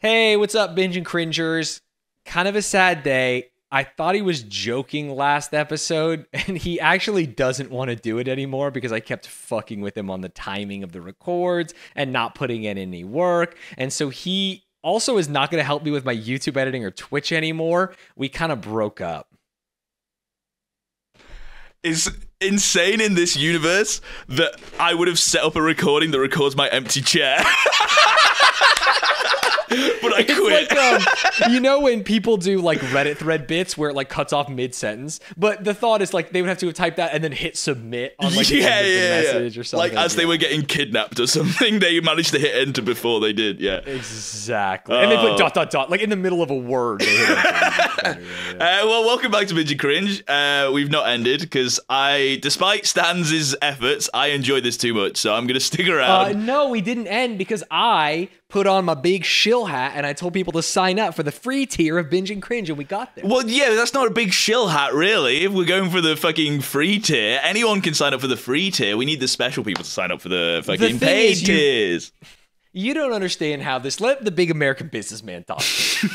Hey, what's up, Binge and Cringers? Kind of a sad day. I thought he was joking last episode, and he actually doesn't want to do it anymore because I kept fucking with him on the timing of the records and not putting in any work. And so he also is not going to help me with my YouTube editing or Twitch anymore. We kind of broke up. Is insane in this universe that I would have set up a recording that records my empty chair. But I quit. It's like, you know when people do like Reddit thread bits where it like cuts off mid-sentence, but the thought is like they would have to type that and then hit submit on like the end of the message or something. Like as they were getting kidnapped or something, they managed to hit enter before they did. Yeah, exactly. And they put ... like in the middle of a word. They hit enter. Well, welcome back to Binge and Cringe. We've not ended because despite Stans' efforts, I enjoyed this too much, so I'm gonna stick around. No, we didn't end because I put on my big shill hat and I told people to sign up for the free tier of Binge and Cringe, and we got there. Well, yeah, that's not a big shill hat, really. If we're going for the fucking free tier, anyone can sign up for the free tier. We need the special people to sign up for the fucking paid tiers. You don't understand how this. Let the big American businessman talk.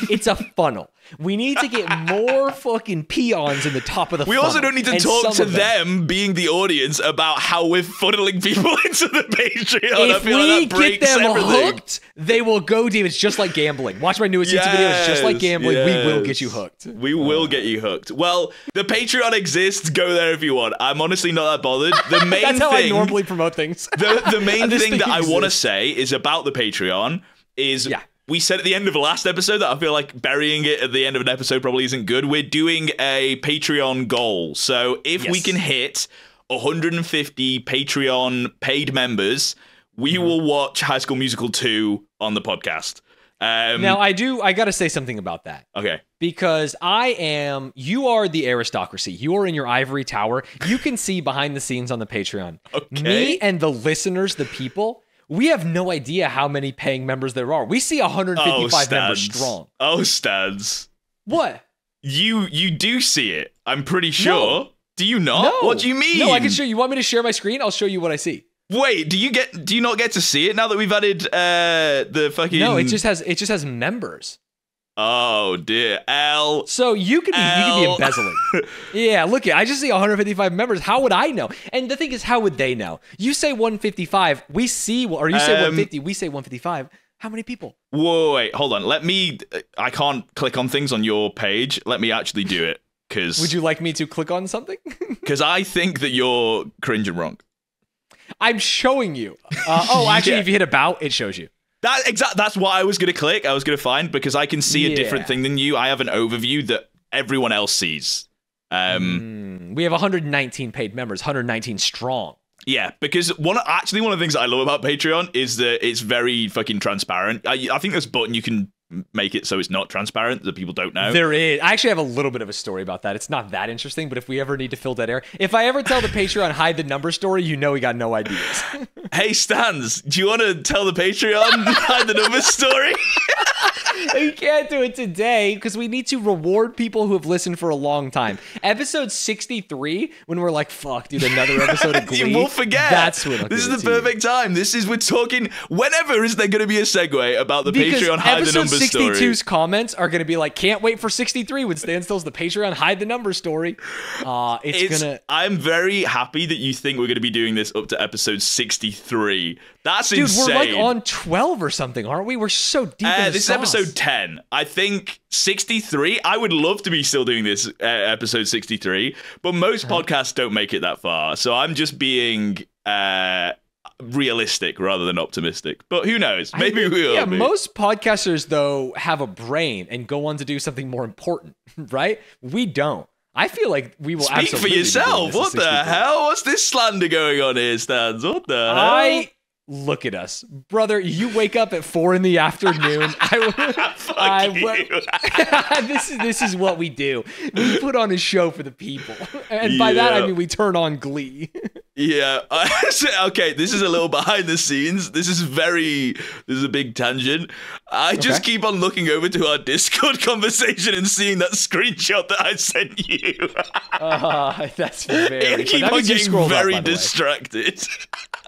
It's a funnel. We need to get more fucking peons in the top of the funnel. We also don't need to talk to them, being the audience, about how we're funneling people into the Patreon. If we get them hooked, they will go deep. It's just like gambling. Watch my newest YouTube video. It's just like gambling. Yes. We will get you hooked. We will get you hooked. Well, the Patreon exists. Go there if you want. I'm honestly not that bothered. The main That's how thing, I normally promote things. The main thing that I want to say is about the Patreon is... Yeah. We said at the end of the last episode that I feel like burying it at the end of an episode probably isn't good. We're doing a Patreon goal. So if we can hit 150 Patreon paid members, we will watch High School Musical 2 on the podcast. Now, I got to say something about that. Okay. Because you are the aristocracy. You are in your ivory tower. You can see behind the scenes on the Patreon. Okay. Me and the listeners, the people... We have no idea how many paying members there are. We see 155 members strong. Oh, Stans. What? You do see it. I'm pretty sure. No. Do you not? No. What do you mean? No, I can show you. You want me to share my screen? I'll show you what I see. Wait, do you not get to see it now that we've added the fucking... No, it just has members. Oh dear, L. So you could be embezzling. Yeah, look, I just see 155 members. How would I know? And the thing is, how would they know? You say 155, we see, or you say 150, we say 155. How many people? Whoa, wait, hold on. I can't click on things on your page. Let me actually do it. Because would you like me to click on something? Because I think that you're cringing wrong. I'm showing you. Actually, if you hit about, it shows you. That's what I was going to click. I was going to find, because I can see a different thing than you. I have an overview that everyone else sees. We have 119 paid members, 119 strong. Yeah, because one of the things that I love about Patreon is that it's very fucking transparent. I think there's a button you can make it so it's not transparent, that people don't know. There is. I actually have a little bit of a story about that. It's not that interesting, but if we ever need to fill dead air, if I ever tell the Patreon hide the number story, you know we got no ideas. Hey, Stans, do you want to tell the Patreon hide the number story? We can't do it today because we need to reward people who have listened for a long time. Episode 63, when we're like, fuck, dude, another episode of Glee. We'll forget. That's when this is the perfect time. We're talking, whenever is there going to be a segue about the Patreon hide the number story? Episode 62's comments are going to be like, can't wait for 63 when Stan tells the Patreon hide the number story. I'm very happy that you think we're going to be doing this up to episode 63. That's dude, insane. We're like on 12 or something, aren't we? We're so deep in the This sauce. is episode 10. I think 63, I would love to be still doing this episode 63, but most podcasts don't make it that far. So I'm just being realistic rather than optimistic. But who knows? Maybe we will. Yeah, most podcasters, though, have a brain and go on to do something more important, right? We don't. I feel like we will Speak absolutely for yourself. What the hell? What's this slander going on here, Stans? What the hell? Look at us, brother. You wake up at 4 in the afternoon. This is what we do. We put on a show for the people, and by that I mean we turn on Glee. Yeah. Okay. This is a little behind the scenes. This is a big tangent. I just keep on looking over to our Discord conversation and seeing that screenshot that I sent you. That's very. I keep on getting very distracted.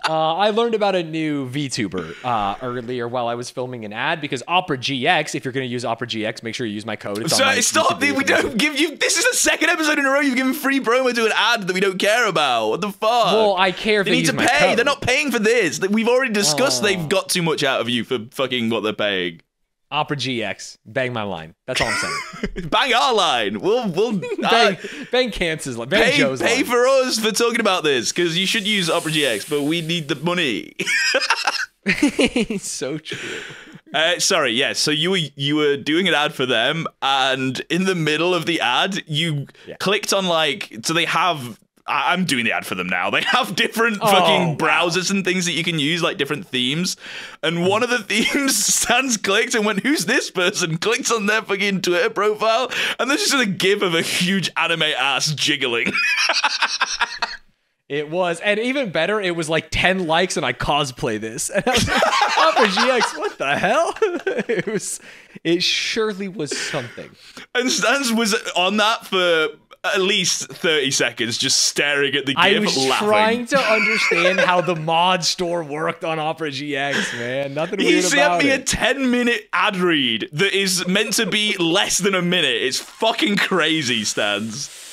I learned about a new VTuber earlier while I was filming an ad because Opera GX, if you're going to use Opera GX, make sure you use my code. It's Stop. We don't give you... This is the second episode in a row you've given free promo to an ad that we don't care about. What the fuck? Well, I care if they need use to my pay. code. They're not paying for this. We've already discussed they've got too much out of you for fucking what they're paying. Opera GX. Bang my line. That's all I'm saying. Bang our line. We'll bang Cance's line. Bang Joe's line. Pay for us for talking about this, because you should use Opera GX, but we need the money. So true. Sorry, yeah. So you were doing an ad for them, and in the middle of the ad, you clicked on so they have. I'm doing the ad for them now. They have different fucking browsers and things that you can use, like different themes. And one of the themes, Stans clicked and went, "Who's this person?" Clicked on their fucking Twitter profile, and there's just a gif of a huge anime ass jiggling. It was, and even better, it was like 10 likes, and I cosplay this. And I was like, Opera GX, what the hell? It surely was something. And Stans was on that for at least 30 seconds, just staring at the GIF, I was laughing. trying to understand how the mod store worked on Opera GX, man. Nothing weird about it. He sent me a 10-minute ad read that is meant to be less than a minute. It's fucking crazy, Stans.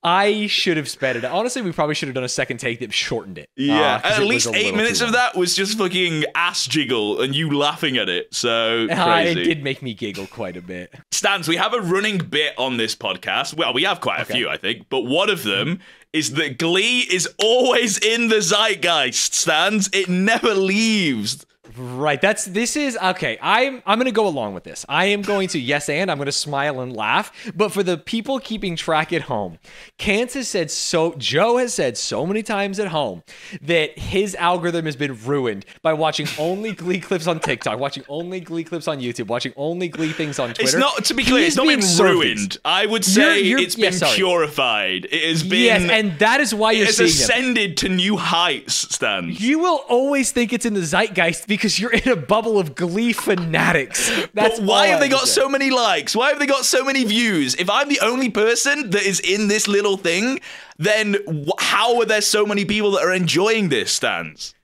I should have sped it. Honestly, we probably should have done a second take that shortened it. Yeah, at least 8 minutes of that was just fucking ass jiggle and you laughing at it. So crazy. It did make me giggle quite a bit. Stans, we have a running bit on this podcast. Well, we have quite a few, I think. But one of them is that Glee is always in the zeitgeist, Stans. It never leaves. Right. This is okay. I'm going to go along with this. I am going to I'm going to smile and laugh. But for the people keeping track at home, Joe has said so many times at home that his algorithm has been ruined by watching only Glee clips on TikTok, watching only Glee clips on YouTube, watching only Glee things on Twitter. It's not, to be clear, it's not been ruined. I would say it's been purified. It has been. Yes, and that is why you're seeing it. It's ascended to new heights, Stan. You will always think it's in the zeitgeist because you're in a bubble of Glee fanatics. That's why have they got so many likes? Why have they got so many views? If I'm the only person that is in this little thing, then how are there so many people that are enjoying this, Stans?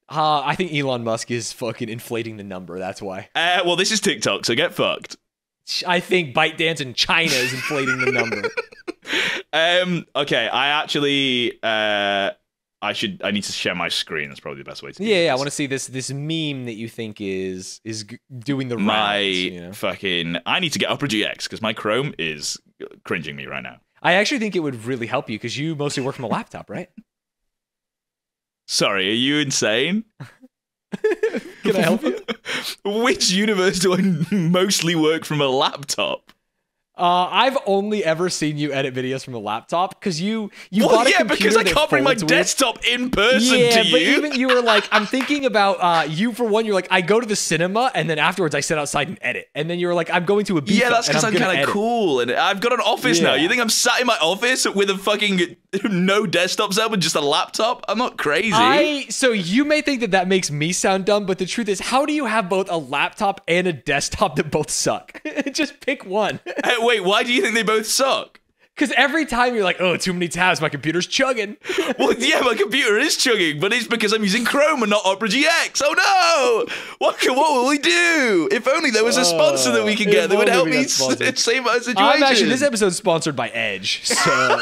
I think Elon Musk is fucking inflating the number. That's why. Well, this is TikTok, so get fucked. I think ByteDance in China is inflating the number. Okay, I actually... I need to share my screen. That's probably the best way to do this. Yeah, I want to see this meme that you think is doing the rounds. Fucking... I need to get Opera GX because my Chrome is cringing me right now. I actually think it would really help you because you mostly work from a laptop, right? Sorry, are you insane? Can I help you? Which universe do I mostly work from a laptop? I've only ever seen you edit videos from a laptop because you bought a computer because I can't bring my desktop in person to you. Yeah, but even you were like, I'm thinking about you for one. You're like, I go to the cinema and then afterwards I sit outside and edit. And then you were like, I'm going to a beef. Yeah, that's because I'm kind of cool and I've got an office now. You think I'm sat in my office with a fucking no desktop set with just a laptop? I'm not crazy. So you may think that makes me sound dumb, but the truth is, how do you have both a laptop and a desktop that both suck? Just pick one. Wait, why do you think they both suck? Because every time you're like, oh, too many tabs, my computer's chugging. Well, yeah, my computer is chugging, but it's because I'm using Chrome and not Opera GX. Oh no! What will we do? If only there was a sponsor that we could get that would help me save my situation. This episode's sponsored by Edge, so...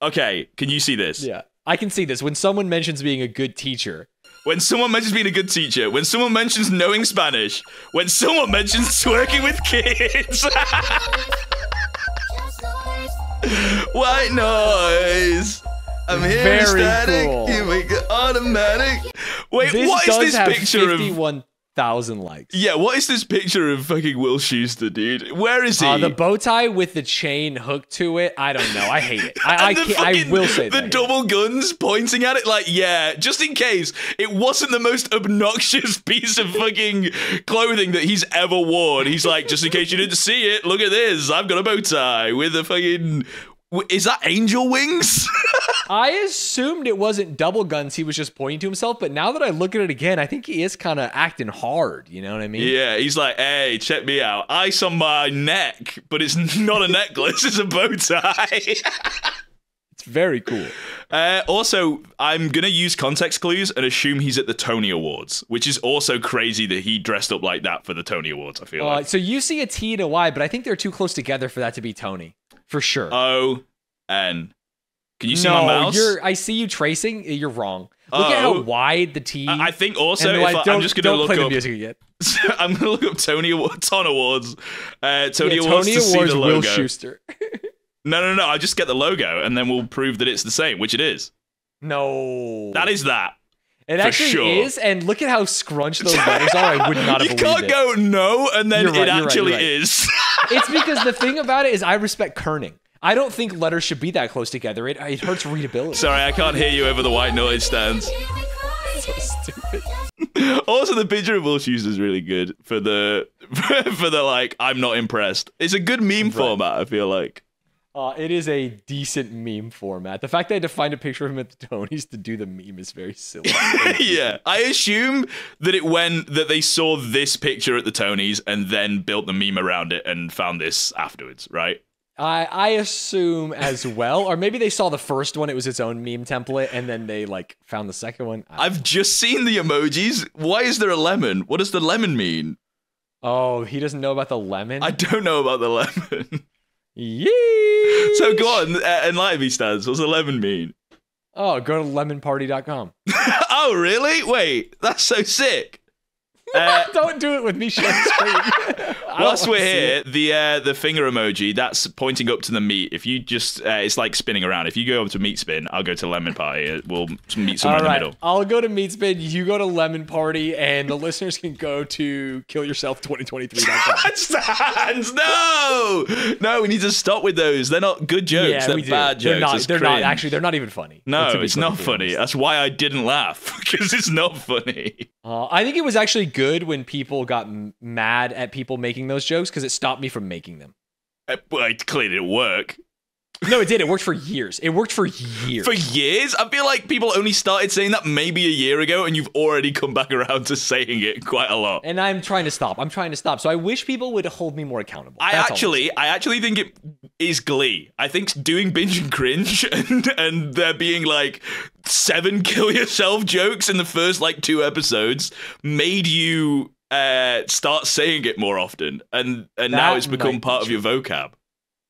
Okay, can you see this? Yeah, I can see this. When someone mentions being a good teacher... When someone mentions being a good teacher, when someone mentions knowing Spanish, when someone mentions twerking with kids. White noise. I'm here Very static. cool. You make it automatic. Wait, this what is this picture of 51,000 likes? Yeah, what is this picture of fucking Will Schuester, dude? Where is he? The bow tie with the chain hooked to it. I don't know. I hate it. I will say the that. double guns pointing at it, like, yeah, just in case it wasn't the most obnoxious piece of fucking clothing that he's ever worn. He's like, just in case you didn't see it, look at this. I've got a bow tie with a fucking... Is that angel wings? I assumed it wasn't double guns. He was just pointing to himself. But now that I look at it again, I think he is kind of acting hard. You know what I mean? Yeah, he's like, hey, check me out. Ice on my neck, but it's not a necklace. It's a bow tie. It's very cool. Also, I'm going to use context clues and assume he's at the Tony Awards, which is also crazy that he dressed up like that for the Tony Awards, I feel like. So you see a T and a Y, but I think they're too close together for that to be Tony. For sure. O-N. Can you see my mouse? I see you tracing. You're wrong. Look at how wide the T. I think also, I'm just going to look play up. The music again. I'm going to look up Tony Awards. Tony Awards Tony to Awards, see the logo. Will Schuster. No. I just get the logo, and then we'll prove that it's the same, which it is. No. That is that. It actually is, and look at how scrunched those letters are. I would not have believed it. You can't go no, and then You're right, it actually right. is. It's because the thing about it is I respect kerning. I don't think letters should be that close together. It hurts readability. Sorry, I can't hear you over the white noise stands. So stupid. Also, the picture of Will Schuster is really good for the like, I'm not impressed. It's a good meme format, I feel like. It is a decent meme format. The fact that I had to find a picture of him at the Tonys to do the meme is very silly. Yeah, I assume that they saw this picture at the Tonys and then built the meme around it and found this afterwards, right? I assume as well, or maybe they saw the first one; it was its own meme template, and then they like found the second one. I've just seen the emojis. Why is there a lemon? What does the lemon mean? Oh, he doesn't know about the lemon. I don't know about the lemon. Yee. So go on, enlighten me, Stans. What's the lemon mean? Oh, go to lemonparty.com. Oh, really? Wait, that's so sick. Don't do it with me sharing screen. Whilst we're here, the finger emoji, that's pointing up to the meat. If you just, it's like spinning around. If you go up to meat spin, I'll go to lemon party. We'll meet somewhere in the middle. I'll go to meat spin, you go to lemon party, and the listeners can go to killyourself2023.com. Stans, no, we need to stop with those. They're not good jokes. They're bad jokes. They're not even funny. No, it's not funny. That's why I didn't laugh, because it's not funny. I think it was actually good when people got mad at people making those jokes because it stopped me from making them. Well, it clearly didn't work. No, it did. It worked for years. For years? I feel like people only started saying that maybe a year ago, and you've already come back around to saying it quite a lot. And I'm trying to stop. So I wish people would hold me more accountable. I actually think it is Glee. I think doing binge and cringe and there being like 7 kill yourself jokes in the first like 2 episodes made you start saying it more often, and now it's become part of your vocab.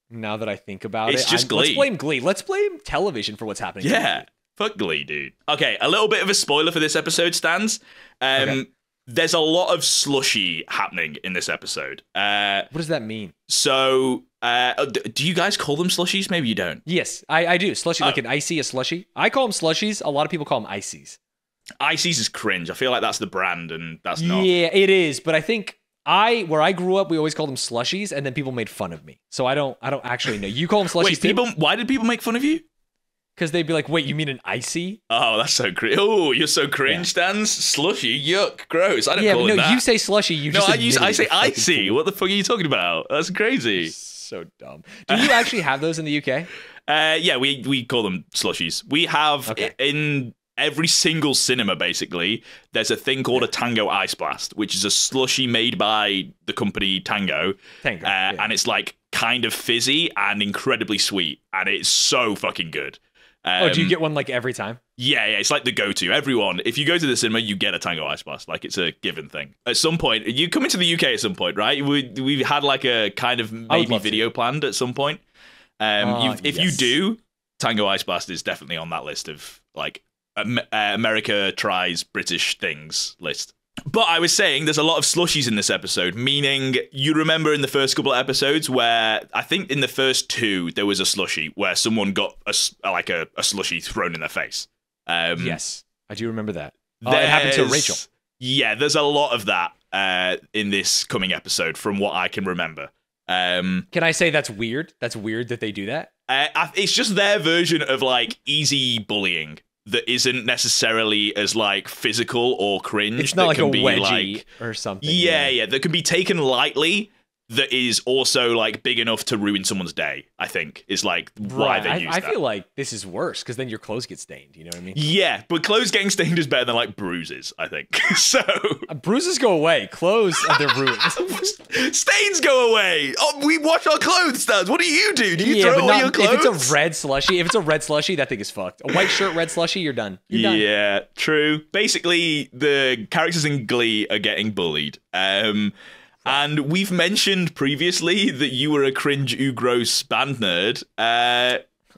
Now that I think about it's just Glee. Let's blame Glee. Let's blame television for what's happening. Yeah, fuck Glee, dude. Okay, a little bit of a spoiler for this episode, Stans. Okay. There's a lot of slushy happening in this episode. What does that mean? So, do you guys call them slushies? Maybe you don't. Yes, I do. Slushy, like an icy, a slushy. I call them slushies. A lot of people call them ices. Ices is cringe. I feel like that's the brand, and that's not. Yeah, it is. But I think where I grew up, we always called them slushies, and then people made fun of me. So I don't actually know. You call them slushies Wait, why did people make fun of you? Because they'd be like, wait, you mean an icy? Oh, that's so cringe. Oh, you're so cringe, Stans. Slushy, yuck, gross. I don't call it that. You say slushy. I say icy. What the fuck are you talking about? That's crazy. So dumb. Do you actually have those in the UK? Yeah, we call them slushies. We have in every single cinema, basically, there's a thing called a Tango Ice Blast, which is a slushy made by the company Tango. And it's like kind of fizzy and incredibly sweet, and it's so fucking good. Do you get one like every time? Yeah, it's like the go-to. Everyone, if you go to the cinema, you get a Tango Ice Blast. Like, it's a given thing. At some point, you come into the UK at some point, right? We've had like a kind of maybe video planned at some point. If you do, Tango Ice Blast is definitely on that list of like America tries British things list. But I was saying there's a lot of slushies in this episode, meaning you remember in the first couple of episodes where I think in the first 2 there was a slushie where someone got a slushie thrown in their face. Yes, I do remember that. It happened to Rachel. Yeah, there's a lot of that in this coming episode from what I can remember. Can I say that's weird? That's weird that they do that? It's just their version of like easy bullying that isn't necessarily as like physical or cringe. It's not like a wedgie like, or something. Yeah, that can be taken lightly that is also like big enough to ruin someone's day, I think, is like why they use that. I feel like this is worse because then your clothes get stained. You know what I mean? Yeah, but clothes getting stained is better than like bruises, I think. So bruises go away. Clothes, they're ruined. Stains go away. Oh, we wash our clothes, Studs. What do? You throw away your clothes? If it's a red slushy, that thing is fucked. A white shirt, red slushy, you're done. You're done. Yeah, true. Basically, the characters in Glee are getting bullied. And we've mentioned previously that you were a cringe gross band nerd.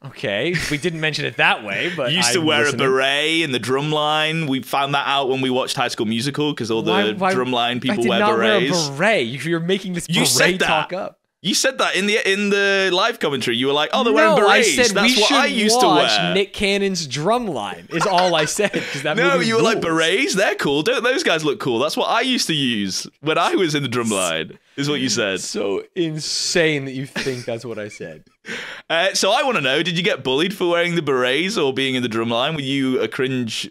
Okay, we didn't mention it that way, but you used to wear a beret in the drumline. We found that out when we watched High School Musical because all the drumline people wear berets. Wear a beret. You're making this beret talk up. You said that in the live commentary. You were like, "Oh, they're wearing berets." I said that's what I used to wear. Nick Cannon's Drumline is all I said. No, you were like, berets. They're cool. Don't those guys look cool? That's what I used to use when I was in the Drumline. Is what you said. So insane that you think that's what I said. So I want to know: did you get bullied for wearing the berets or being in the Drumline? Were you a cringe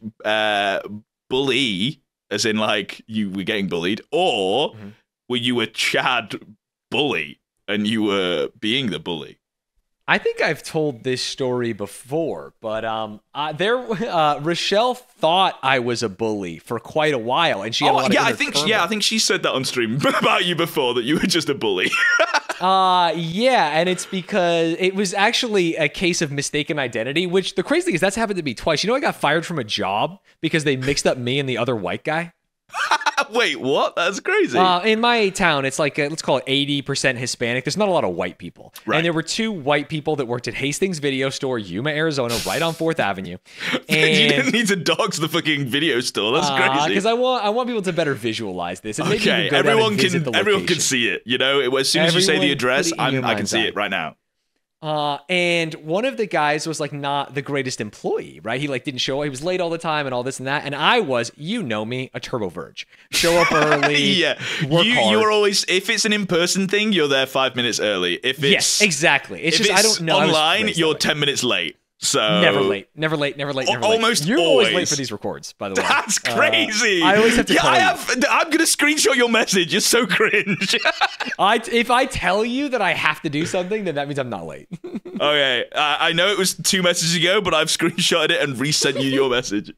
bully, as in like you were getting bullied, or were you a Chad bully? And you were being the bully. I think I've told this story before, but Rochelle thought I was a bully for quite a while, and she had a lot of I think she said that on stream about you before, that you were just a bully. Yeah, and it's because it was actually a case of mistaken identity, which the crazy thing is that's happened to me twice. You know, I got fired from a job because they mixed up me and the other white guy. Wait, what? That's crazy. In my town, it's like, let's call it 80% Hispanic. There's not a lot of white people. Right. And there were two white people that worked at Hastings Video Store, Yuma, Arizona, right on 4th Avenue. And you didn't need to dox the fucking video store. That's crazy. Because I want people to better visualize this. And okay, everyone can see it. You know, as soon as you say the address, I can see it right now. And one of the guys was like not the greatest employee, right? He like didn't show up. He was late all the time and all this and that. And I was, you know me, a turbo verge. Show up early. Yeah. Work hard. You're always, if it's an in-person thing, you're there 5 minutes early. If it's, yes, exactly. It's just, it's I don't know. Online, you're 10 minutes late. So never late. Almost You're always late for these records, by the way. That's crazy. I always have to tell you. I'm going to screenshot your message. You're so cringe. If I tell you that I have to do something, then that means I'm not late. Okay. I know it was 2 messages ago, but I've screenshotted it and resent you your message.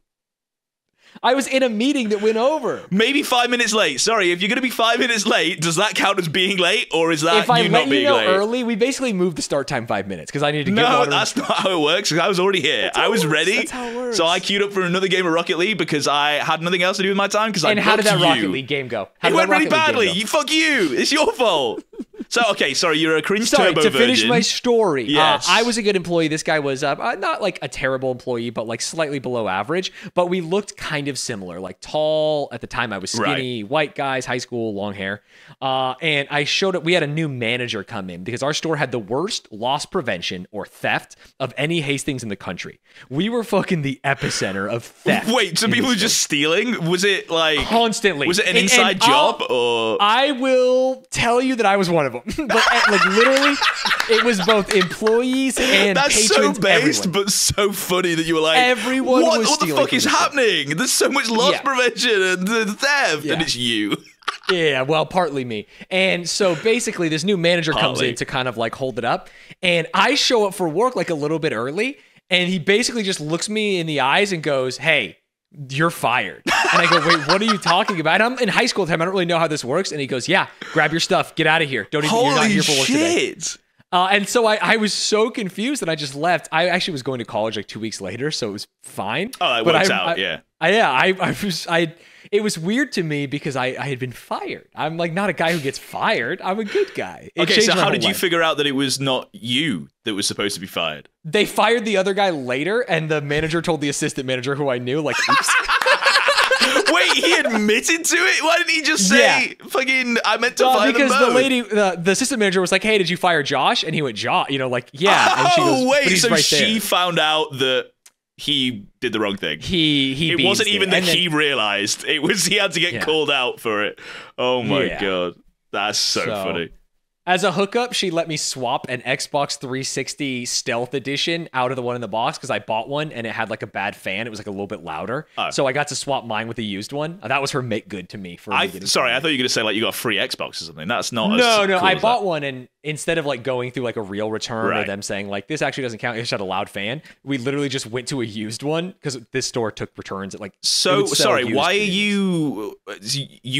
I was in a meeting that went over. Maybe 5 minutes late. Sorry, if you're going to be 5 minutes late, does that count as being late, or is that if I you not being late? Early, we basically moved the start time 5 minutes because I needed to get No, water. that's not how it works. I was already here. I was ready. That's how it works. So I queued up for another game of Rocket League because I had nothing else to do with my time. And how did that Rocket League game go? It went really badly. Fuck you. It's your fault. So, okay, sorry, you're a cringe turbo virgin. To finish my story, yes. I was a good employee. This guy was not like a terrible employee, but like slightly below average. But we looked kind of similar, like tall. At the time, I was skinny, white guys, high school, long hair. And I showed up. We had a new manager come in because our store had the worst loss prevention or theft of any Hastings in the country. We were fucking the epicenter of theft. Wait, so people were just stealing? Was it like... Constantly. Was it an inside job or... I will tell you that I was one of them. But like literally, it was both employees and That's patrons. So based, everyone. But so funny that you were like, everyone was what the fuck is happening? There's so much loss prevention and the theft, and it's you. Yeah, well, partly me. And so basically, this new manager comes in to kind of like hold it up, and I show up for work like a little bit early, and he basically just looks me in the eyes and goes, "Hey, you're fired." And I go, "Wait, what are you talking about?" And I'm in high school at the time. I don't really know how this works. And he goes, "Yeah, grab your stuff, get out of here. You're not here for work today." And so I was so confused that I just left. I actually was going to college like 2 weeks later, so it was fine. Oh, it works out, yeah. It was weird to me because I had been fired. I'm like not a guy who gets fired. I'm a good guy. Okay, so how did you figure out that it was not you that was supposed to be fired? They fired the other guy later, and the manager told the assistant manager who I knew, like, oops. Wait, he admitted to it? Why didn't he just say, fucking, I meant to fire them both? Because the lady, the assistant manager was like, "Hey, did you fire Josh?" And he went, "Josh," like, "Yeah." Oh, and she goes, wait, so right she found out that he did the wrong thing. It wasn't even that he realized. It was he had to get called out for it. Oh my god. That's so funny. As a hookup, she let me swap an Xbox 360 Stealth Edition out of the one in the box because I bought one and it had like a bad fan. It was like a little bit louder. Oh. So I got to swap mine with a used one. That was her make good to me. Sorry, I thought you were going to say like you got a free Xbox or something. That's not No, cool I bought one, and instead of like going through like a real return or them saying like this actually doesn't count, it just had a loud fan, we literally just went to a used one because this store took returns at like. So sorry, why are you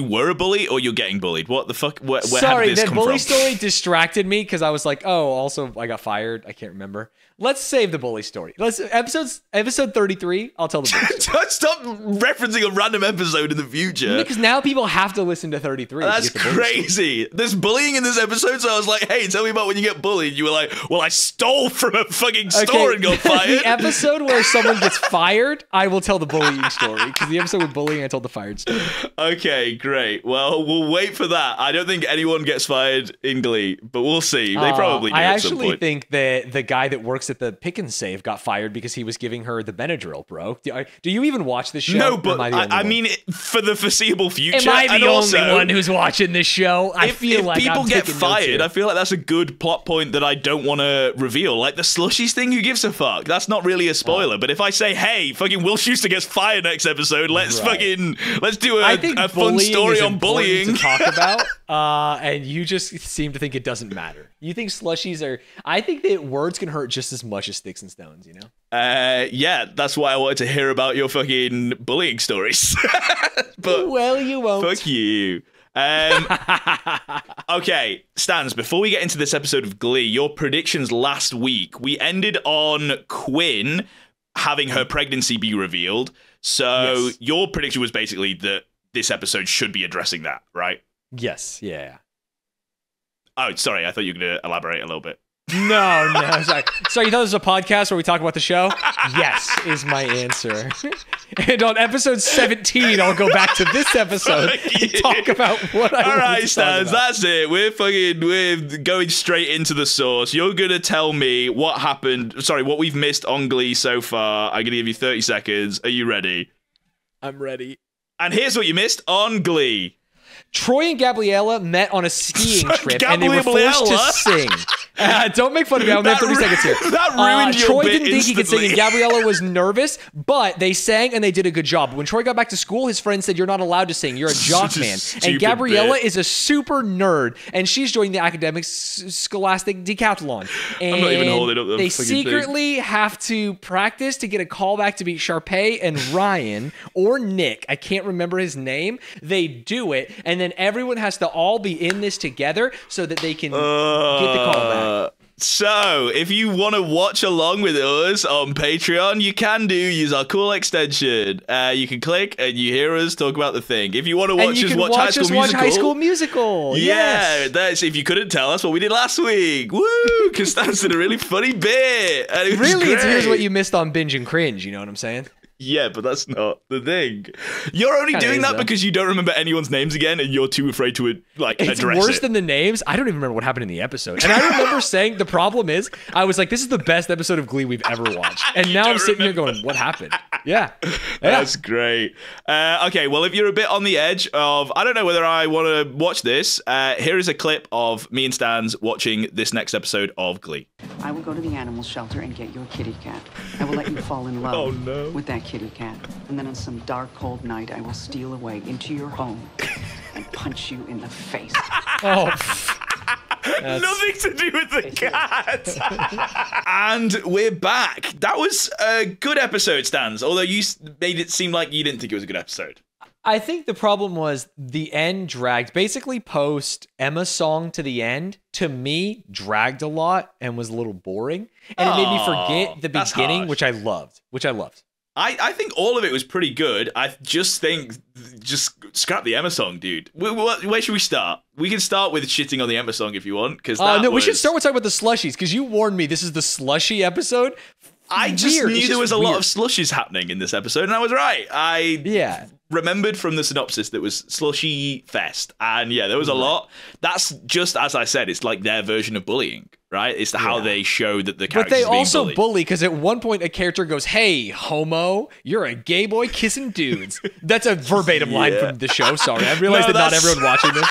were a bully or you're getting bullied? What the fuck? Where sorry, did this that come bully from? story distracted me because I was like, oh, also I got fired. I can't remember. Let's save the bully story. Episode 33. I'll tell the bully story. Stop referencing a random episode in the future. Because now people have to listen to 33. That's crazy. There's bullying in this episode, so I was like, hey, tell me about when you get bullied. You were like, well, I stole from a fucking store and got fired. The episode where someone gets fired, I will tell the bullying story. Because the episode with bullying, I told the fired story. Okay, great. Well, we'll wait for that. I don't think anyone gets fired in Glee, but we'll see. They probably do at some point. I actually think that the guy that works at the Pick and Save got fired because he was giving her the Benadryl, bro. Do you even watch this show? No, but I mean, for the foreseeable future. Am I the only one who's watching this show? If people get fired, I feel like that's a good plot point that I don't want to reveal. Like the slushies thing, who gives a fuck? That's not really a spoiler. But if I say, hey, fucking Will Schuester gets fired next episode, let's do a fun story on bullying. To talk about, and you just seem to think it doesn't matter. You think slushies are... I think that words can hurt just as much as sticks and stones, you know? Yeah, that's why I wanted to hear about your fucking bullying stories. But well, you won't. Fuck you. Okay, Stans, before we get into this episode of Glee, your predictions last week, we ended on Quinn having her pregnancy be revealed. So your prediction was basically that this episode should be addressing that, right? Yes, yeah. Oh, sorry, I thought you were going to elaborate a little bit. No, sorry. So you thought this was a podcast where we talk about the show? Yes, is my answer. And on episode 17, I'll go back to this episode and talk about what I All right, to Stans, that's it. We're going straight into the source. You're going to tell me what happened. Sorry, what we've missed on Glee so far. I'm going to give you 30 seconds. Are you ready? I'm ready. And here's what you missed on Glee. Troy and Gabriella met on a skiing trip, and they were forced to sing. Don't make fun of me. I'm going to have 30 seconds here. That ruined your Troy bit didn't think he could sing, and instantly. Gabriella was nervous, but they sang, and they did a good job. When Troy got back to school, his friend said, you're not allowed to sing. You're a jock man. And Gabriella is a super nerd, and she's joining the academic scholastic decathlon. And I'm not even holding up the they fucking secretly have to practice to get a callback to beat Sharpay and Ryan, or Nick. I can't remember his name. They do it, and then everyone has to all be in this together so that they can get the callback. So, if you want to watch along with us on Patreon, you can do. Use our cool extension. You can click and you hear us talk about the thing. If you want to watch us watch High School Musical. Yeah, that's if you couldn't tell us what we did last week. Woo! Because that's a really funny bit. And it was great. Here's what you missed on Binge and Cringe. You know what I'm saying? Yeah, but that's not the thing. You're only doing that because you don't remember anyone's names again and you're too afraid to address it. It's worse than the names. I don't even remember what happened in the episode. And I remember saying the problem is I was like, this is the best episode of Glee we've ever watched. And now I'm sitting here going, what happened? Yeah. That's great. Okay, well, if you're a bit on the edge of, I don't know whether I want to watch this, here is a clip of me and Stans watching this next episode of Glee. I will go to the animal shelter and get your kitty cat. I will let you fall in love with that kitty cat. And then on some dark, cold night, I will steal away into your home and punch you in the face. Nothing to do with the cat. And we're back. That was a good episode, Stans, although you made it seem like you didn't think it was a good episode. I think the problem was the end dragged. Basically, post Emma's song to the end, to me, dragged a lot and was a little boring. And it made me forget the beginning, which I loved. I think all of it was pretty good. I just think, just scrap the Emma song, dude. Where should we start? We can start with shitting on the Emma song if you want. We should start with talking about the slushies, because you warned me this is the slushy episode. I just knew there was a lot of slushies happening in this episode, and I was right. I remembered from the synopsis that was slushy fest, and yeah, there was a lot. That's just, as I said, it's like their version of bullying, right? It's how they show that the characters But they are being also bullied. bully, because at one point a character goes, "Hey, homo, you're a gay boy kissing dudes." That's a verbatim line from the show. Sorry, I realized that not everyone watching this,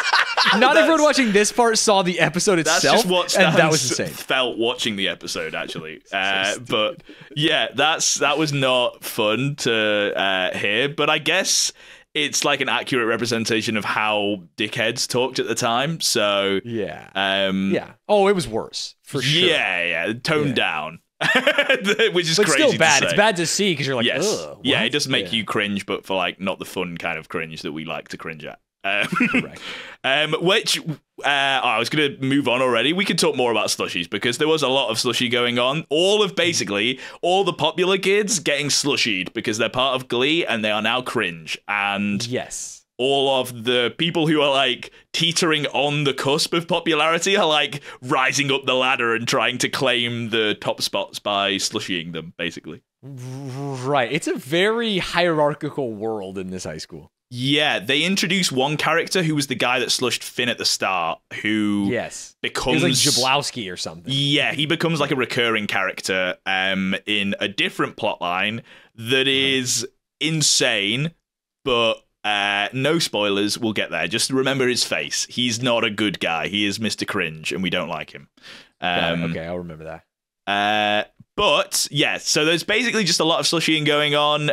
everyone watching this part saw the episode itself. That's just what and that was insane. felt watching the episode, actually. But yeah, that was not fun to hear. But I guess it's like an accurate representation of how dickheads talked at the time. So yeah. Oh, it was worse for sure. Yeah, toned down. Which is but crazy still bad. to say. It's bad to see because you're like, yes. ugh. Yeah, it does make you cringe, but for like not the fun kind of cringe that we like to cringe at. Correct. Which I was going to move on already. We could talk more about slushies because there was a lot of slushy going on. Basically all the popular kids getting slushied because they're part of Glee and they are now cringe. And yes, all of the people who are like teetering on the cusp of popularity are like rising up the ladder and trying to claim the top spots by slushying them, basically. Right. It's a very hierarchical world in this high school. Yeah, they introduce one character who was the guy that slushed Finn at the start, who becomes... He's like Jablowski or something. Yeah, he becomes like a recurring character in a different plot line that is insane, but no spoilers, we'll get there. Just remember his face. He's not a good guy. He is Mr. Cringe, and we don't like him. Okay, I'll remember that. But yeah, so there's basically just a lot of slushying going on.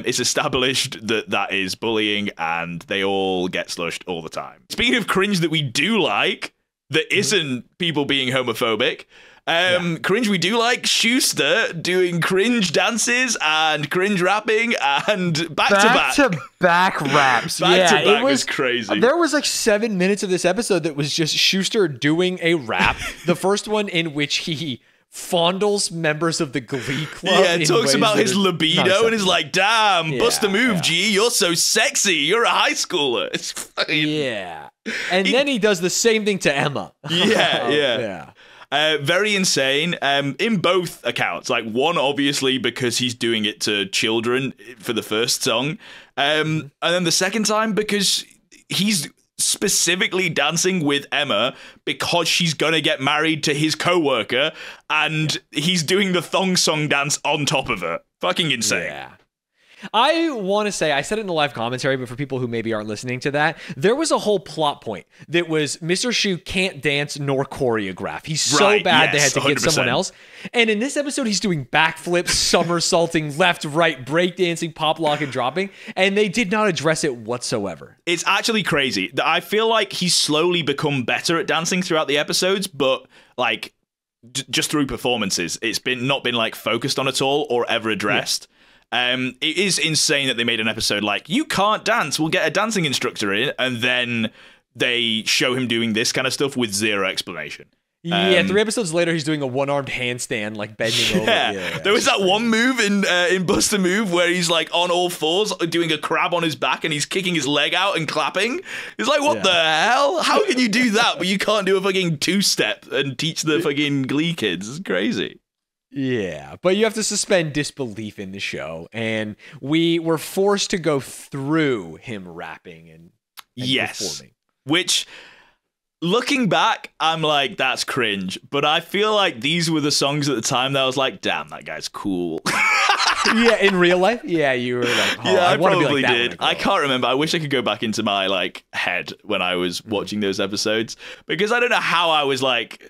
It's established that is bullying, and they all get slushed all the time. Speaking of cringe that we do like, that isn't people being homophobic. Cringe we do like Schuster doing cringe dances and cringe rapping and back to back raps. It was crazy. There was like 7 minutes of this episode that was just Schuster doing a rap. The first one in which he fondles members of the Glee Club. Yeah, talks about his libido and is like, damn, bust a move, G, you're so sexy. You're a high schooler. It's fucking... Yeah. And then he does the same thing to Emma. Yeah. Very insane in both accounts. Like, one, obviously, because he's doing it to children for the first song. And then the second time, because he's specifically dancing with Emma because she's gonna get married to his co-worker, and he's doing the thong song dance on top of her. Fucking insane. Yeah. I want to say, I said it in the live commentary, but for people who maybe aren't listening to that, there was a whole plot point that was Mr. Shu can't dance nor choreograph. He's so bad they had to 100%. get someone else. And in this episode, he's doing backflips, somersaulting, left, right, breakdancing, pop lock, and dropping. And they did not address it whatsoever. It's actually crazy. I feel like he's slowly become better at dancing throughout the episodes, but like just through performances. It's not been like focused on at all or ever addressed. Yeah. It is insane that they made an episode like, you can't dance, we'll get a dancing instructor in, and then they show him doing this kind of stuff with zero explanation. Yeah, 3 episodes later, he's doing a one-armed handstand, like bending over. Yeah, there was that one move in Bust a Move where he's like on all fours doing a crab on his back and he's kicking his leg out and clapping. It's like, what the hell? How can you do that, but you can't do a fucking two-step and teach the fucking Glee kids? It's crazy. Yeah, but you have to suspend disbelief in the show, and we were forced to go through him rapping and performing. Which, looking back, I'm like, that's cringe. But I feel like these were the songs at the time that I was like, damn, that guy's cool. Yeah, in real life? Yeah, you were like, oh, yeah, I probably probably did. I can't remember. I wish I could go back into my like head when I was watching those episodes, because I don't know how I was like,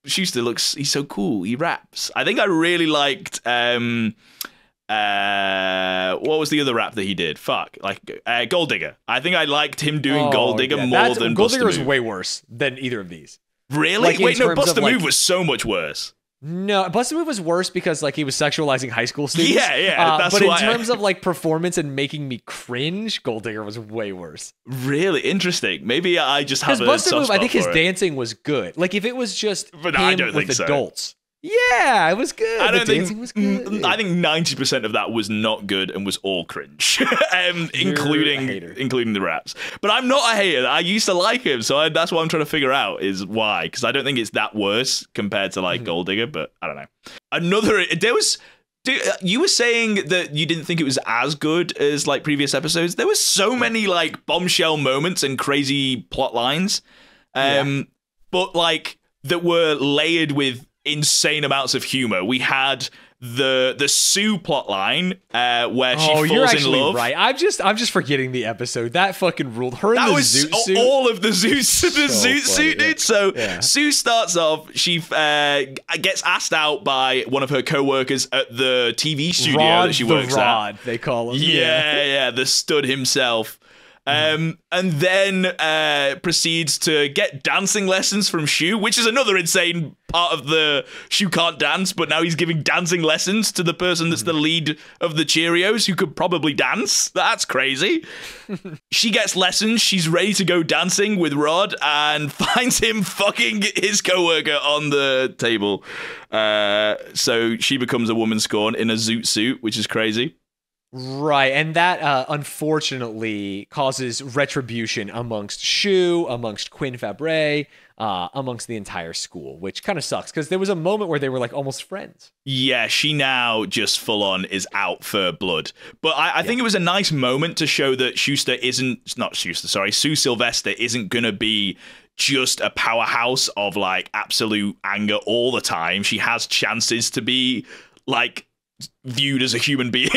Schuster he's so cool. He raps. I think I really liked, what was the other rap that he did? Gold Digger. I think I liked him doing Gold Digger more than Gold Bust a Digger is Move. way worse than either of these. Really? Wait, no, Bust a Move was so much worse. No, Bust a Move was worse because like he was sexualizing high school students. Yeah, that's but why. in terms of like performance and making me cringe, Gold Digger was way worse. Really interesting. Maybe I just have a Bust a soft Move, spot I think his for it. dancing was good. Like if it was just But him I don't with think so. adults. Yeah, it was good. I don't the dancing was good. I think 90% of that was not good and was all cringe, including the raps. But I'm not a hater. I used to like him, so that's what I'm trying to figure out is why. Because I don't think it's that worse compared to like Gold Digger, but I don't know. You were saying that you didn't think it was as good as like previous episodes. There was so many like bombshell moments and crazy plot lines, but like that were layered with insane amounts of humor. We had the Sue plotline where she falls you're in actually love. Right. I'm just forgetting the episode. That fucking ruled. Her in the zoot suit. All of the zoot suit, dude. So yeah. Sue starts off. She gets asked out by one of her co-workers at the TV studio that she works Rod, at. They call him. Yeah, the stud himself. And then proceeds to get dancing lessons from Shu, which is another insane part of the Shu can't dance, but now he's giving dancing lessons to the person that's the lead of the Cheerios who could probably dance. That's crazy. She gets lessons. She's ready to go dancing with Rod and finds him fucking his coworker on the table. So she becomes a woman scorn in a zoot suit, which is crazy. Right, and that unfortunately causes retribution amongst Shu, amongst Quinn Fabray, amongst the entire school, which kind of sucks because there was a moment where they were like almost friends. Yeah, she now just full on is out for blood. But I think it was a nice moment to show that Sue Sylvester isn't going to be just a powerhouse of like absolute anger all the time. She has chances to be like viewed as a human being,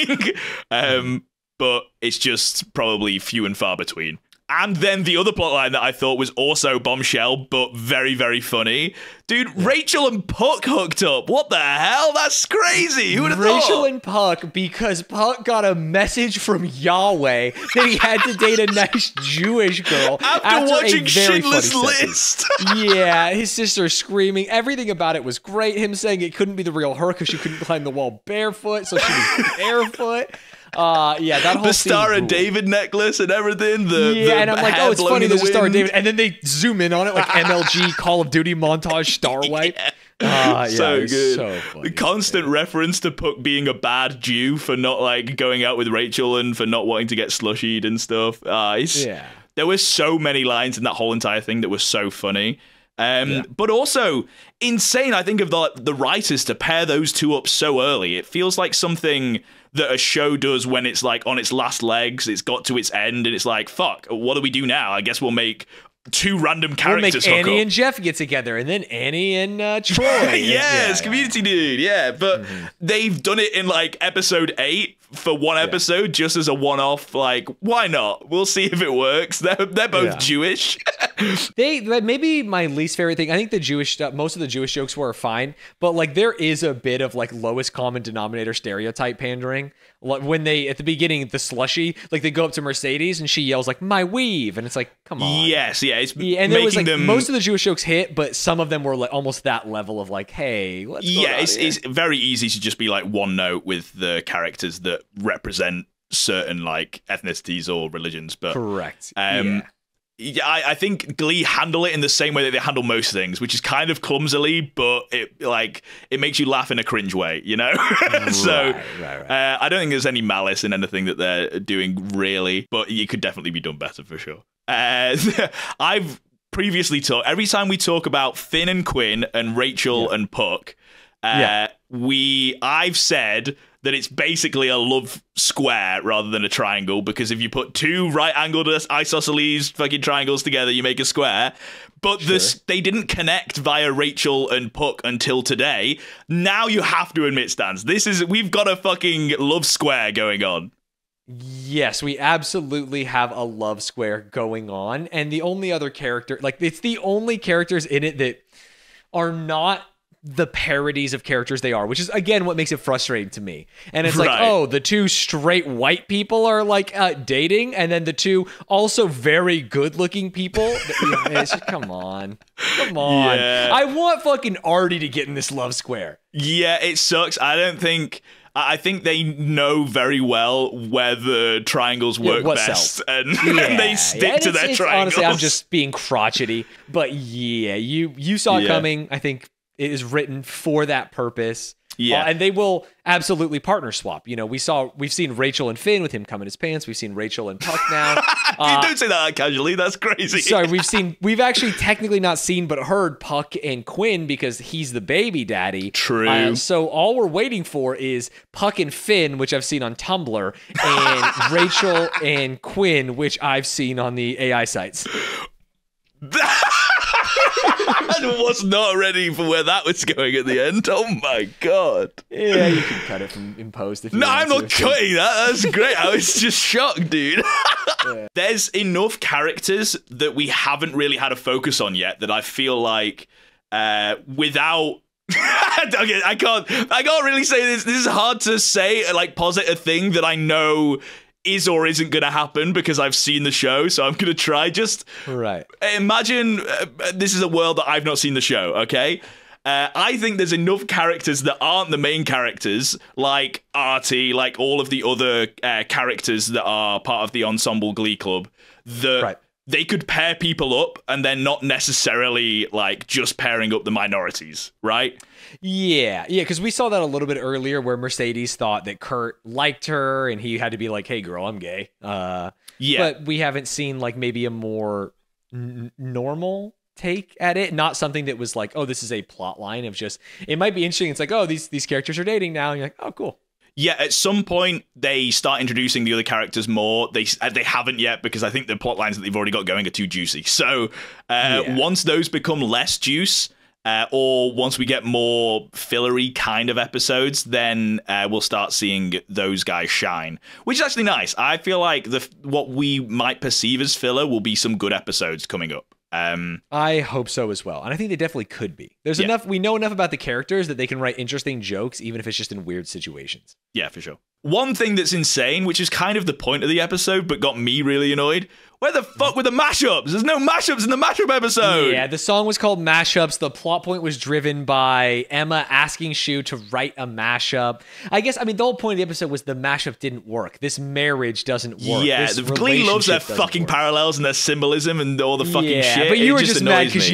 but it's just probably few and far between. And then the other plotline that I thought was also bombshell, but very, very funny. Dude, Rachel and Puck hooked up. What the hell? That's crazy. Who would have thought? Rachel and Puck, because Puck got a message from Yahweh that he had to date a nice Jewish girl after watching Schindler's List. Yeah, his sister screaming. Everything about it was great. Him saying it couldn't be the real her because she couldn't climb the wall barefoot, so she was barefoot. That whole the Star of David necklace and everything. And I'm like, oh, it's funny. There's a Star of David, and then they zoom in on it like MLG Call of Duty montage star wipe. So good. So funny. The constant reference to Puck being a bad Jew for not like going out with Rachel and for not wanting to get slushied and stuff. There were so many lines in that whole entire thing that were so funny. But also insane, I think, of the writers to pair those two up so early. It feels like something that a show does when it's like on its last legs, it's got to its end, and it's like, fuck, what do we do now? I guess we'll make two random characters we'll make hook Annie up. and Jeff get together, and then Annie and Troy. Yes, Community Dude, yeah. But they've done it in like episode 8 for one episode, just as a one-off. Like, why not? We'll see if it works. They're both Jewish. Maybe my least favorite thing, I think the Jewish stuff, most of the Jewish jokes were fine, but like there is a bit of like lowest common denominator stereotype pandering. When they, at the beginning, the slushy, like they go up to Mercedes and she yells like, my weave. And it's like, come on. Yes, yeah. It's and there was like, most of the Jewish jokes hit, but some of them were like almost that level of like, hey, let's go. Yeah, it's very easy to just be like one note with the characters that represent certain like ethnicities or religions. But correct. I think Glee handle it in the same way that they handle most things, which is kind of clumsily, but it makes you laugh in a cringe way, you know? So right. I don't think there's any malice in anything that they're doing, really, but it could definitely be done better for sure. I've previously talked, every time we talk about Finn and Quinn and Rachel and Puck, I've said that it's basically a love square rather than a triangle, because if you put two right-angled isosceles fucking triangles together, you make a square. But they didn't connect via Rachel and Puck until today. Now you have to admit, Stans, we've got a fucking love square going on. Yes, we absolutely have a love square going on. And the only other character, like it's the only characters in it that are not the parodies of characters they are, which is again what makes it frustrating to me. And it's like, oh, the two straight white people are like dating, and then the two also very good looking people. It's just, come on. Yeah. I want fucking Artie to get in this love square. Yeah, it sucks. I think they know very well where the triangles work best, and they stick to their triangles. Honestly, I'm just being crotchety, but yeah, you saw it coming. I think it is written for that purpose. Yeah. And they will absolutely partner swap. You know, we've seen Rachel and Finn with him come in his pants. We've seen Rachel and Puck now. Don't say that casually. That's crazy. Sorry, we've actually technically not seen but heard Puck and Quinn because he's the baby daddy. True. So all we're waiting for is Puck and Finn, which I've seen on Tumblr, and Rachel and Quinn, which I've seen on the AI sites. I was not ready for where that was going at the end. Oh my god. Yeah, you can cut it in post if you want I'm not to. cutting that. That's great. I was just shocked, dude. Yeah. There's enough characters that we haven't really had a focus on yet that I feel like without I can't really say this. This is hard to say, like, posit a thing that I know is or isn't going to happen because I've seen the show, so I'm going to try. Just imagine this is a world that I've not seen the show, okay? I think there's enough characters that aren't the main characters, like Artie, like all of the other characters that are part of the Ensemble Glee Club, that they could pair people up and then not necessarily, like, just pairing up the minorities, right? Yeah, because we saw that a little bit earlier where Mercedes thought that Kurt liked her and he had to be like, hey, girl, I'm gay. But we haven't seen, like, maybe a more normal take at it, not something that was like, oh, this is a plot line of just, it might be interesting. It's like, oh, these characters are dating now. And you're like, oh, cool. Yeah, at some point they start introducing the other characters more. They haven't yet because I think the plot lines that they've already got going are too juicy. So once those become less juice, or once we get more fillery kind of episodes, then we'll start seeing those guys shine, which is actually nice. I feel like what we might perceive as filler will be some good episodes coming up. I hope so as well. And I think they definitely could be. There's enough, we know enough about the characters that they can write interesting jokes, even if it's just in weird situations. Yeah, for sure. One thing that's insane, which is kind of the point of the episode, but got me really annoyed. Where the fuck were the mashups? There's no mashups in the mashup episode. Yeah, the song was called Mashups. The plot point was driven by Emma asking Shu to write a mashup. I guess, the whole point of the episode was the mashup didn't work. This marriage doesn't work. Yeah, the Glee loves their fucking parallels and their symbolism and all the fucking shit. But you were just mad because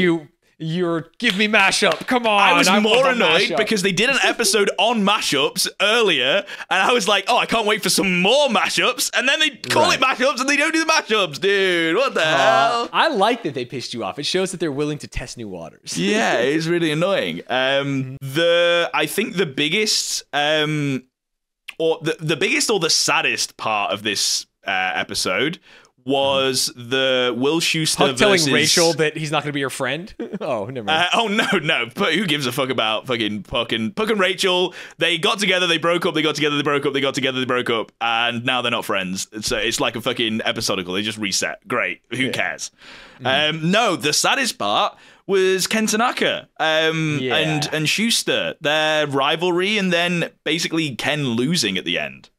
you're give me mashup. Come on. I was more annoyed because they did an episode on mashups earlier, and I was like, oh, I can't wait for some more mashups. And then they call it mashups and they don't do the mashups, dude. What the hell? I like that they pissed you off. It shows that they're willing to test new waters. Yeah, it's really annoying. I think the biggest or the biggest or the saddest part of this episode was the Will Schuester Puck telling Rachel that he's not going to be her friend. Oh, never mind. No. But who gives a fuck about fucking Puck and Rachel? They got together, they broke up, they got together, they broke up, they got together, they broke up, and now they're not friends. So it's like a fucking episodical. They just reset. Great. Who cares? No, the saddest part was Ken Tanaka and Schuster, their rivalry, and then basically Ken losing at the end.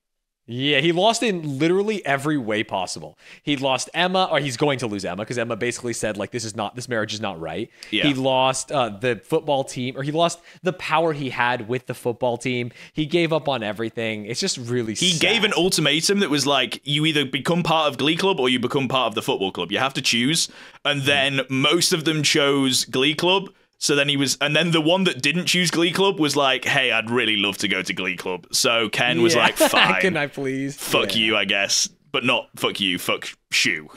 Yeah, he lost in literally every way possible. He lost Emma, or he's going to lose Emma because Emma basically said, like, this marriage is not right. Yeah. He lost the football team, or he lost the power he had with the football team. He gave up on everything. It's just really sad. He gave an ultimatum that was like, you either become part of Glee Club or you become part of the football club. You have to choose. And then most of them chose Glee Club. So then and then the one that didn't choose Glee Club was like, hey, I'd really love to go to Glee Club. So Ken was like, fine. Can I please? Fuck you, I guess. But not fuck you, fuck Shu.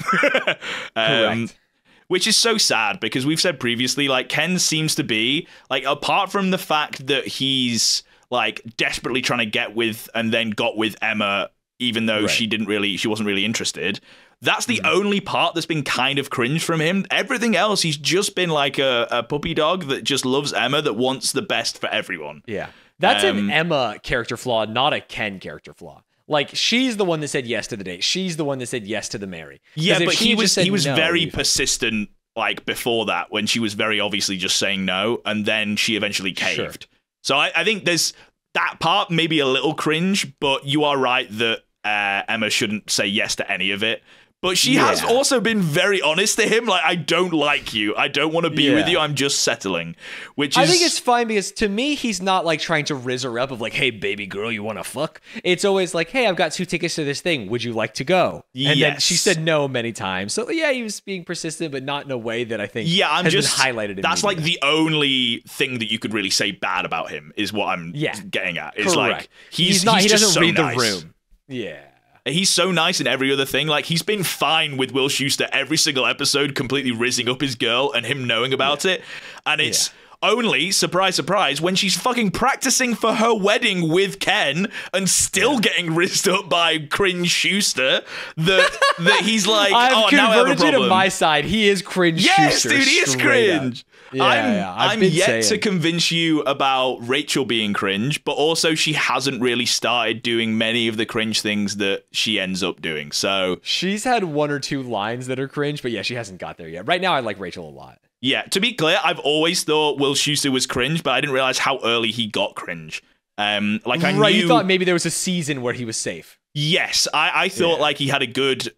Correct. Which is so sad because we've said previously, like, Ken seems to be, like, apart from the fact that he's, like, desperately trying to get with and then got with Emma, even though she wasn't really interested. That's the only part that's been kind of cringe from him. Everything else, he's just been like a puppy dog that just loves Emma, that wants the best for everyone. Yeah. That's an Emma character flaw, not a Ken character flaw. Like, she's the one that said yes to the date. She's the one that said yes to the marry. Yeah, but he was very persistent, like, before that, when she was very obviously just saying no, and then she eventually caved. Sure. So I think there's that part maybe a little cringe, but you are right that Emma shouldn't say yes to any of it. But she has also been very honest to him. Like, I don't like you. I don't want to be with you. I'm just settling. I think it's fine because to me, he's not like trying to rizz her up of like, hey, baby girl, you want to fuck? It's always like, hey, I've got 2 tickets to this thing. Would you like to go? And then she said no many times. So yeah, he was being persistent, but not in a way that I think has been highlighted. That's like the only thing that you could really say bad about him is what I'm getting at. It's like, he doesn't read the room. Yeah. He's so nice in every other thing. Like, he's been fine with Will Schuester every single episode, completely rizzing up his girl and him knowing about it. And it's Only, surprise, surprise, when she's fucking practicing for her wedding with Ken and still getting rizzed up by Cringe Schuster, that he's like, I've now I have a converted you problem. to my side. He is Cringe Yes, Schuster. dude, he is cringe. I'm yet to saying. convince you about Rachel being cringe, but also she hasn't really started doing many of the cringe things that she ends up doing. So She's had 1 or 2 lines that are cringe, but yeah, she hasn't got there yet. Right now, I like Rachel a lot. yeah, to be clear, I've always thought Will Schuster was cringe, but I didn't realize how early he got cringe. I knew, you thought maybe there was a season where he was safe. Yes, I thought like he had a good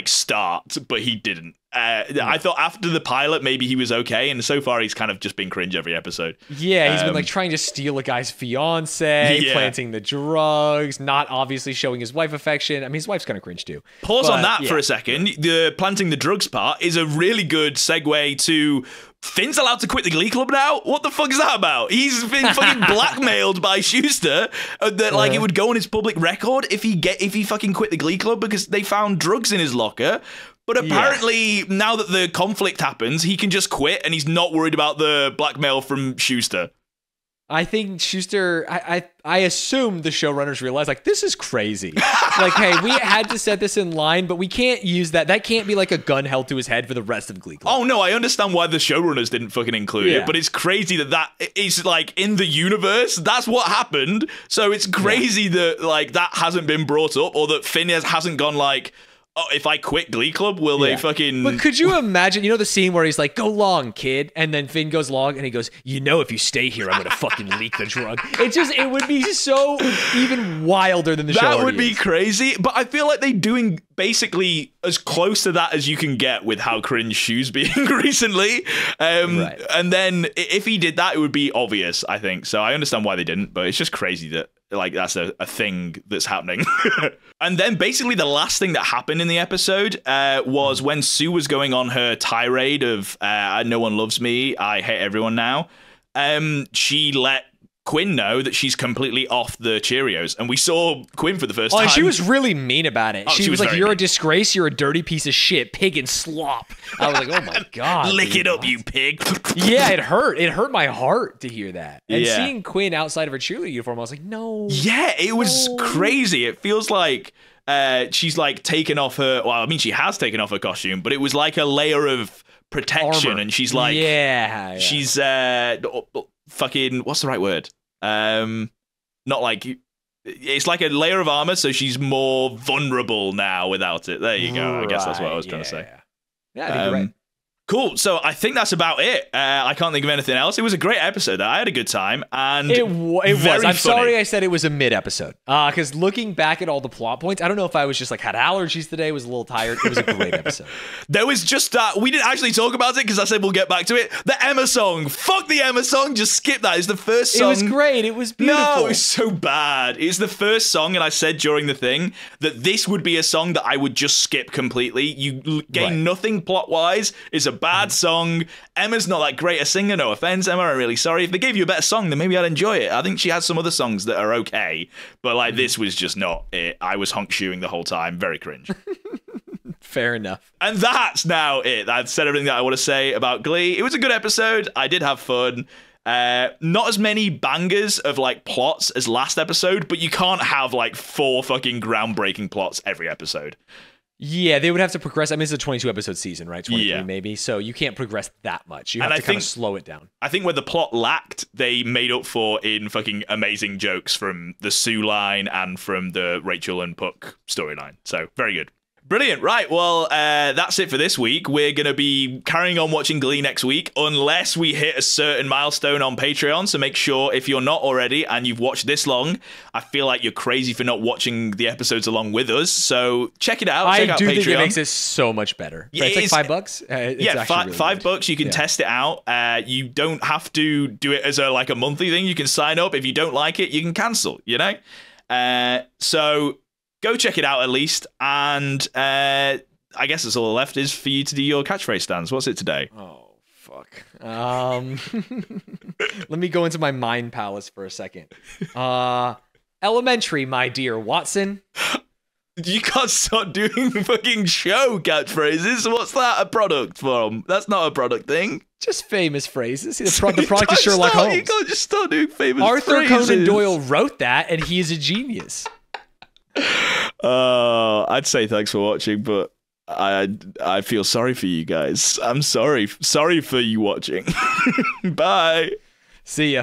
start, but he didn't. I thought after the pilot maybe he was okay, and so far he's kind of just been cringe every episode. Yeah, he's been like trying to steal a guy's fiance, planting the drugs, not obviously showing his wife affection. I mean, his wife's kind of cringe too. Pause on that for a second. The planting the drugs part is a really good segue to Finn's allowed to quit the Glee Club now? What the fuck is that about? He's been fucking blackmailed by Schuster that like it would go on his public record if he fucking quit the Glee Club because they found drugs in his locker. But apparently now that the conflict happens, he can just quit and he's not worried about the blackmail from Schuster. I think Schuster, I assume the showrunners realized, like, this is crazy. Like, hey, we had to set this in line, but we can't use that. That can't be like a gun held to his head for the rest of Glee Club. Oh, no, I understand why the showrunners didn't fucking include it, but it's crazy that is, like, in the universe. That's what happened. So it's crazy that, like, that hasn't been brought up or that Finn hasn't gone, like, oh, if I quit Glee Club, will they fucking... But could you imagine, the scene where he's like, go long, kid, and then Finn goes long, and he goes, if you stay here, I'm going to fucking leak the drug. It would be so even wilder than the show That would be is. crazy, but I feel like they're doing basically as close to that as you can get with how cringe Shu's being recently. And then if he did that, it would be obvious, I think. So I understand why they didn't, but it's just crazy that like that's a thing that's happening. And then basically the last thing that happened in the episode was when Sue was going on her tirade of no one loves me, I hate everyone now. She let Quinn know that she's completely off the Cheerios, and we saw Quinn for the first time. And she was really mean about it. She was like, you're mean. a disgrace, you're a dirty piece of shit, pig and slop. I was like, oh my God. Lick it up, you pig. Yeah, it hurt. It hurt my heart to hear that. And seeing Quinn outside of her cheerleader uniform, I was like, no. Yeah, it was crazy. It feels like she's like taken off her, well, I mean, she has taken off her costume, but it was like a layer of protection. Armor. And she's like, she's fucking, what's the right word? Not like, it's like a layer of armor, so she's more vulnerable now without it. There you go. I guess that's what I was trying to say. Yeah, I think you're right. Cool. So I think that's about it. I can't think of anything else. It was a great episode. I had a good time, and it was. I'm funny. sorry I said it was a mid episode. Because looking back at all the plot points, I don't know if I was just like had allergies today, was a little tired. It was a great episode. There was just that we didn't actually talk about it because I said we'll get back to it. The Emma song. Fuck the Emma song. Just skip that. It's the first song. It was great. It was beautiful. No, it's so bad. It's the first song, and I said during the thing that this would be a song that I would just skip completely. You gain nothing plot wise. It's a bad song. Emma's not that great a singer, no offense, Emma, I'm really sorry. If they gave you a better song, then maybe I'd enjoy it. I think she has some other songs that are okay, but like this was just not it. I was honk-shoeing the whole time. Very cringe. Fair enough. And that's now it. I've said everything that I want to say about Glee. It was a good episode. I did have fun. Not as many bangers of like plots as last episode, but you can't have like 4 fucking groundbreaking plots every episode. Yeah, they would have to progress. I mean, it's a 22-episode season, right? 23 maybe. So you can't progress that much. You have to kind of slow it down. I think where the plot lacked, they made up for in fucking amazing jokes from the Sue line and from the Rachel and Puck storyline. So, very good. Brilliant. Right. Well, that's it for this week. We're going to be carrying on watching Glee next week unless we hit a certain milestone on Patreon. So make sure if you're not already and you've watched this long, I feel like you're crazy for not watching the episodes along with us. So check it out. Check out Patreon. Think it makes it so much better. Yeah, it's like $5. It's really $5. You can test it out. You don't have to do it as a monthly thing. You can sign up. If you don't like it, you can cancel, So go check it out at least, and I guess that's all left is for you to do your catchphrase stands. What's it today? Oh, fuck. Let me go into my mind palace for a second. Elementary, my dear Watson. You can't start doing fucking show catchphrases. What's that a product from? That's not a product thing. Just famous phrases. The product is Sherlock Holmes. You can't just start doing famous Arthur phrases. Conan Doyle wrote that, and he is a genius. I'd say thanks for watching, but I feel sorry for you guys. I'm sorry for you watching. Bye. See ya.